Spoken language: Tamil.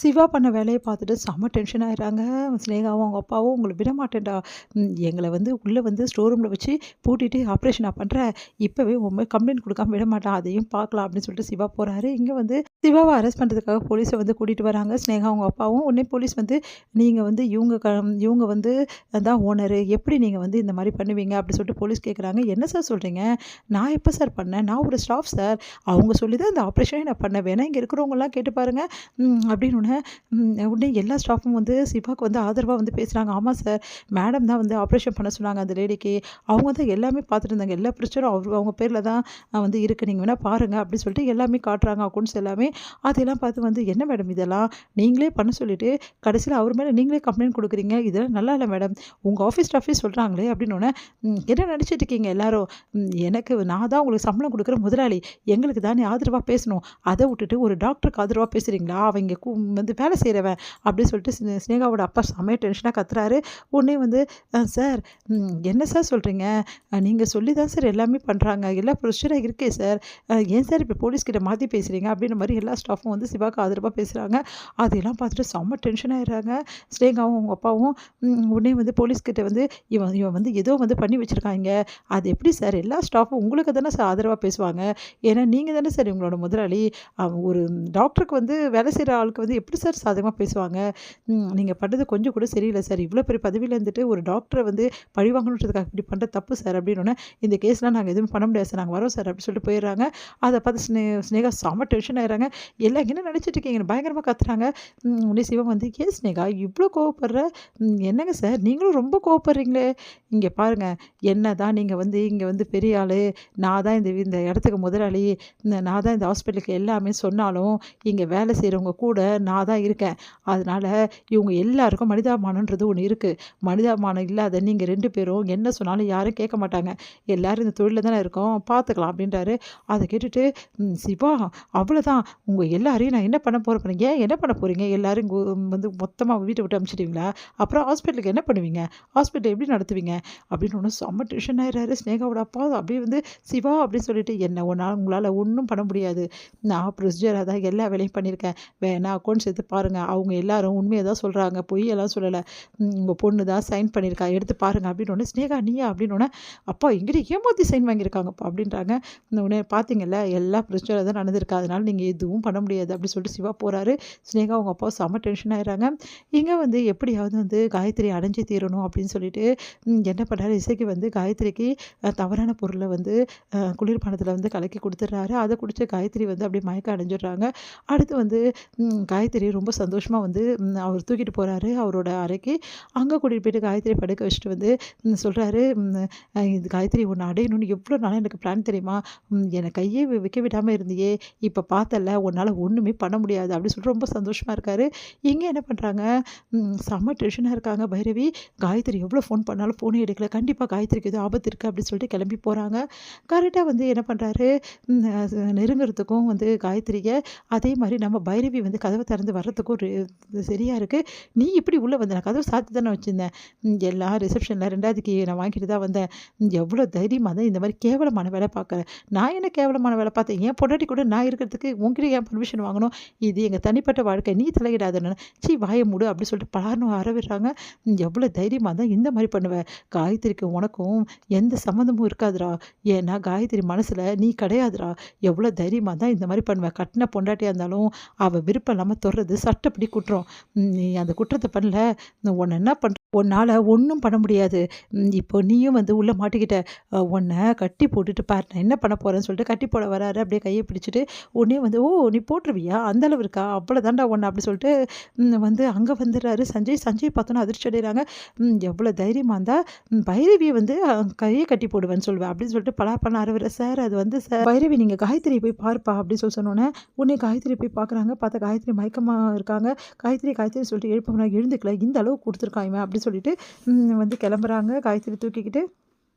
சிவா பண்ண வேலைய பார்த்துட்டு செம்ம டென்ஷன் ஆயிடுறாங்க. சினேகாவும் அவங்க அப்பாவும் "உங்கள விடமாட்டேன்டா. எங்கள வந்து உள்ள வந்து ஸ்டோர் ரூம்ல வச்சு பூட்டிட்டு ஆப்ரேஷனா பண்றேன். இப்பவே உன் மேல கம்ப்ளைண்ட் குடுக்காம விடமாட்டேன். அதையும் பார்க்கலாம்." அப்படின்னு சொல்லிட்டு சிவா போறாரு. இங்க வந்து சிவாவ அரெஸ்ட் பண்றதுக்காக போலீஸ வந்து கூட்டிட்டு வராங்க. சினேகா அவங்க அப்பாவும். உடனே போலீஸ் வந்து "நீங்க வந்து இவங்க வந்து தான் ஓனரு. எப்படி நீங்க வந்து இந்த மாரி பண்ணுவீங்க?" அப்படி சொல்லிட்டு போலீஸ் கேட்குறாங்க. "என்ன சார் சொல்றீங்க? நான் எப்ப சார் பண்ணேன்? நான் ஒரு ஸ்டாஃப் சார். அவங்க சொல்லி தான் இந்த ஆப்ரேஷனே நான் பண்ணேன். வேணா இங்க இருக்கிறவங்கலாம் கேட்டு பாருங்க." அப்படின்னு உடனே எல்லா ஸ்டாஃப்பும் வந்து சிவாக்கு வந்து ஆதரவா வந்து பேசுறாங்க. "ஆமா சார், மேடம் தான் வந்து ஆப்ரேஷன் பண்ண சொன்னாங்க அந்த லேடிக்கு. அவங்க தான் எல்லாமே பார்த்துட்டு இருந்தாங்க. எல்லா பிரச்சனையும் அவங்க பேர்ல தான் வந்து இருக்கு. நீங்க வேணா பாருங்க." அப்படின்னு சொல்லிட்டு எல்லாமே காட்டுறாங்க அக்கவுண்ட்ஸ் எல்லாமே. அதெல்லாம் பார்த்து வந்து, "என்ன மேடம் இதெல்லாம்? நீங்களே பண்ண சொல்லிட்டு, கடைசியில அவர் மேல நீங்களே கம்ப்ளைண்ட் குடுக்குறீங்க. இதெல்லாம் நல்லா இல்ல மேடம். உங்க ஆஃபீஸ் ஸ்டாஃபே சொல்றாங்களே." அப்படின்னோனே, என்ன நெனச்சிட்டு இருக்கீங்க எல்லாரும்? நான் தான் உங்களுக்கு சம்பளம் குடுக்குற முதலாளி. எங்களுக்கு தானே ஆதரவா பேசணும். அத விட்டுட்டு ஒரு டாக்டருக்கு ஆதரவா பேசுறீங்களா? அவன் இங்க வந்து வேலை செய்றவன்." அப்படின்னு சொல்லிட்டு சினேகாவோட அப்பா செமையா டென்ஷனா கத்துறாரு. உடனே வந்து சார், என்ன சார் சொல்றீங்க? நீங்க சொல்லி தான் சார் எல்லாமே பண்றாங்க. எல்லா ப்ரொசீஜரா இருக்கே சார். ஏன் சார் இப்ப போலீஸ் கிட்ட மாத்தி பேசுறீங்க?" அப்படின்ற மாரி எல்லா ஸ்டாஃப்பும் வந்து சிவாக்கு ஆதரவா பேசுறாங்க. அதெல்லாம் பார்த்துட்டு செம்ம டென்ஷன் ஆயிடுறாங்க. சினேகாவும் அவங்க அப்பாவும். உடனே வந்து போலீஸ் கிட்ட வந்து, "இவன் இவன் வந்து ஏதோ வந்து பண்ணி வச்சிருக்காய்ங்க. அது எப்படி சார் எல்லா ஸ்டாஃப்பும் உங்களுக்கு தானே சார் ஆதரவா பேசுவாங்க. ஏன்னா நீங்க தானே சார் இவங்களோட முதலாளி. ஒரு டாக்டருக்கு வந்து வேலை செய்ற ஆளுக்கு வந்து எப்படி சார் சாதகமா பேசுவாங்க? நீங்க பண்ணது கொஞ்சம் கூட சரியில்ல சார். இவ்ளோ பெரிய பதவியில இருந்துட்டு ஒரு டாக்டர வந்து பழி வாங்கணுன்றதுக்காக இப்படி பண்றது தப்பு சார்." அப்படின்னோனே, "இந்த கேஸ்லாம் நாங்க எதுவும் பண்ண முடியாது சார். நாங்க வரோம் சார்." அப்படின்னு சொல்லிட்டு போயிடுறாங்க. அத பார்த்து சினேகா செம்ம டென்ஷன் ஆயிடுறாங்க. "எல்லாம் என்ன நெனச்சிட்டு இருக்கீங்கன்னு?" பயங்கரமா கத்துறாங்க. உடனே சிவம் வந்து, "ஏன் சினேகா இவ்ளோ கோவப்படுற? என்னங்க சார் நீங்களும் ரொம்ப கோவப்படுறீங்களே! இங்க பாருங்க, என்னதான் நீங்க வந்து இங்க வந்து பெரிய ஆளு, நான் தான் இந்த இந்த இடத்துக்கு முதலாளி, நான் தான் இந்த ஹாஸ்பிட்டலுக்கு எல்லாமே சொன்னாலும், இங்க வேலை செய்றவங்க கூட நான் தான் இருக்கேன். அதனால இவங்க எல்லாருக்கும் மனிதாபிமானம்ன்றது ஒண்ணு இருக்கு. மனிதாபிமானம் இல்லாத நீங்க 2 பேரும் என்ன சொன்னாலும் யாரும் கேட்க மாட்டாங்க. எல்லாரும் இந்த தொழில்ல தானே இருக்கோம், பார்த்துக்கலாம்." அப்படின்றாரு. அத கேட்டுட்டு, "சிவா அவ்வளோதான். உங்க எல்லாரையும் நான் என்ன பண்ண போறேன்? ஏன் என்ன பண்ண போறீங்க? எல்லாரும் வந்து மொத்தமா வீட்ட விட்டு அனுப்பிச்சிடுவீங்களா? அப்புறம் ஹாஸ்பிட்டலுக்கு என்ன பண்ணுவீங்க? ஹாஸ்பிட்டல் எப்படி நடத்துவீங்க?" அப்படின்னு ஒன்னும் செம்ம டென்ஷன் ஆயிடுறாரு சினேகாவோட அப்பா. அப்படியே வந்து, "சிவா" அப்படின்னு சொல்லிட்டு, "என்ன உங்களால ஒண்ணும் பண்ண முடியாது. நான் ப்ரொசீஜரா தான் எல்லா வேலையும் பண்ணியிருக்கேன். வேணா அக்கவுண்ட்ஸ் எடுத்து பாருங்க. அவங்க எல்லாரும் உண்மைய தான் சொல்றாங்க. பொய்யெல்லாம் சொல்லல. உங்க பொண்ணு தான் சைன் பண்ணியிருக்கா. எடுத்து பாருங்க." அப்படின்னோனே, "சினேகா நீயா?" அப்படின்னோனே, "அப்பா என்கிட்ட ஏமாத்தி சைன் வாங்கியிருக்காங்கப்பா." அப்படின்றாங்க. உடனே, "பார்த்தீங்கல்ல எல்லாம் ப்ரொசீஜரா தான் நடந்திருக்கு. அதனால நீங்க எதுவும் பண்ண முடியாது." அப்படின்னு சொல்லிட்டு சிவா போறாரு. சினேகா அவங்க அப்பா செம்ம டென்ஷன் ஆயிடுறாங்க. இங்க வந்து எப்படியாவது வந்து காயத்ரி அடைஞ்சே தீரணும் அப்படின்னு சொல்லிட்டு, என்ன பண்ணாரு, இசைக்கு வந்து காயத்ரிக்கு தவறான பொருள வந்து குளிர்பானத்தில வந்து கலக்கி குடுத்துடுறாரு. அத குடிச்ச காயத்ரி வந்து அப்படியே மயக்கம் அடைஞ்சிடுறாங்க. அடுத்து வந்து காயத்ரி ரொம்ப சந்தோஷமா வந்து அவர் தூக்கிட்டு போறாரு அவரோட அறைக்கு. அங்க கூட்டிட்டு போயிட்டு காயத்ரிய படுக்க வச்சுட்டு வந்து சொல்றாரு, "இது காயத்ரி உன்ன அடையணும்னு எவ்வளோ நாளா எனக்கு பிளான் தெரியுமா? என்ன கையே வைக்க விடாம இருந்தியே! இப்ப பார்த்தல்ல உன்னால ஒண்ணுமே பண்ண முடியாது." அப்படின்னு சொல்லிட்டு ரொம்ப சந்தோஷமா இருக்காரு. இங்க என்ன பண்றாங்க, செம்ம டென்ஷனா இருக்காங்க பைரவி. காயத்ரி எவ்வளோ ஃபோன் பண்ணாலும் ஃபோனே எடுக்கல. கண்டிப்பா காயத்ரிக்கு ஏதோ ஆபத்து இருக்கு அப்படின்னு சொல்லிட்டு கிளம்பி போறாங்க. கரெக்ட்டா வந்து என்ன பண்றாரு, நெருங்குறதுக்கும் வந்து காயத்ரிய, அதே மாரி நம்ம பைரவி வந்து கதவ திறந்து வர்றதுக்கும் சரியா இருக்கு. "நீ எப்படி உள்ள வந்த? நான் கதவ சாத்தி தானே வச்சிருந்தேன். எல்லாம் ரிசப்ஷன்ல 2வது கீ நான் வாங்கிட்டு தான் வந்தேன். எவ்வளோ தைரியமா தான் இந்த மாரி கேவலமான வேல பார்க்குற." "நான் என்ன கேவலமான வேல பார்த்தேன்? என் பொண்டாட்டி கூட நான் இருக்கிறதுக்கு உன்கிட்ட ஏன் பெர்மிஷன் வாங்கணும்? இது எங்க தனிப்பட்ட வாழ்க்கை. நீ தலையிடாதன்னு." "ச்சீ வாய மூடு." அப்படி சொல்லிட்டு பலார்ன்னு அற விடுறாங்க. "எவ்வளோ தைரியமா தான் இந்த மாரி பண்ணுவ? காயத்ரிக்கும் உனக்கும் எந்த சம்மந்தமும் இருக்காதுடா. ஏன்னா காயத்ரி மனசுல நீ கிடையாதுடா. எவ்வளோ தைரியமா தான் இந்த மாரி பண்ணுவ? கட்டின பொண்டாட்டியா இருந்தாலும் அவ விருப்பம் இல்லாம தொடுறது சட்டப்படி குற்றம். நீ அந்த குற்றத்த பண்ணல. உன்ன என்ன பண்ற உன்னால ஒண்ணும் பண்ண முடியாது. இப்போ நீயும் வந்து உள்ள மாட்டிக்கிட்ட. உன்ன கட்டி போட்டுட்டு பாரு நான் என்ன பண்ண போறேன்னு" சொல்லிட்டு கட்டி போட வராரு. அப்படியே கைய பிடிச்சுட்டு உடனே வந்து, "ஓ! நீ போட்டுருவியா? அந்த அளவு இருக்கா? அவ்வளோ தான்டா உன்ன." அப்படி சொல்லிட்டு வந்து அங்க வந்துடுறாரு சஞ்சய். சஞ்சய் பார்த்தோன்னே அதிர்ச்சி அடைறாங்க. "எவ்வளோ தைரியமா இருந்தா பைரவிய வந்து கைய கட்டி போடுவேன்னு சொல்லுவ." அப்படின்னு சொல்லிட்டு பலாப்பழம் அறுவர, "சார் அது வந்து சார் பைரவி நீங்க காயத்ரிய போய் பாருப்பா." அப்படின்னு சொல்லி சொன்னோனே, உடனே காயத்ரி போய் பார்க்குறாங்க. பார்த்தா காயத்ரி மயக்கமா இருக்காங்க. காயத்ரி காயத்ரின்னு சொல்லிட்டு எழுப்புனா எழுந்துக்கல. "இந்த அளவுக்கு குடுத்துருக்கான் இவன்." அப்படின்னு சொல்லிட்டு வந்து கிளம்புறாங்க காயத்ரி தூக்கிக்கிட்டு.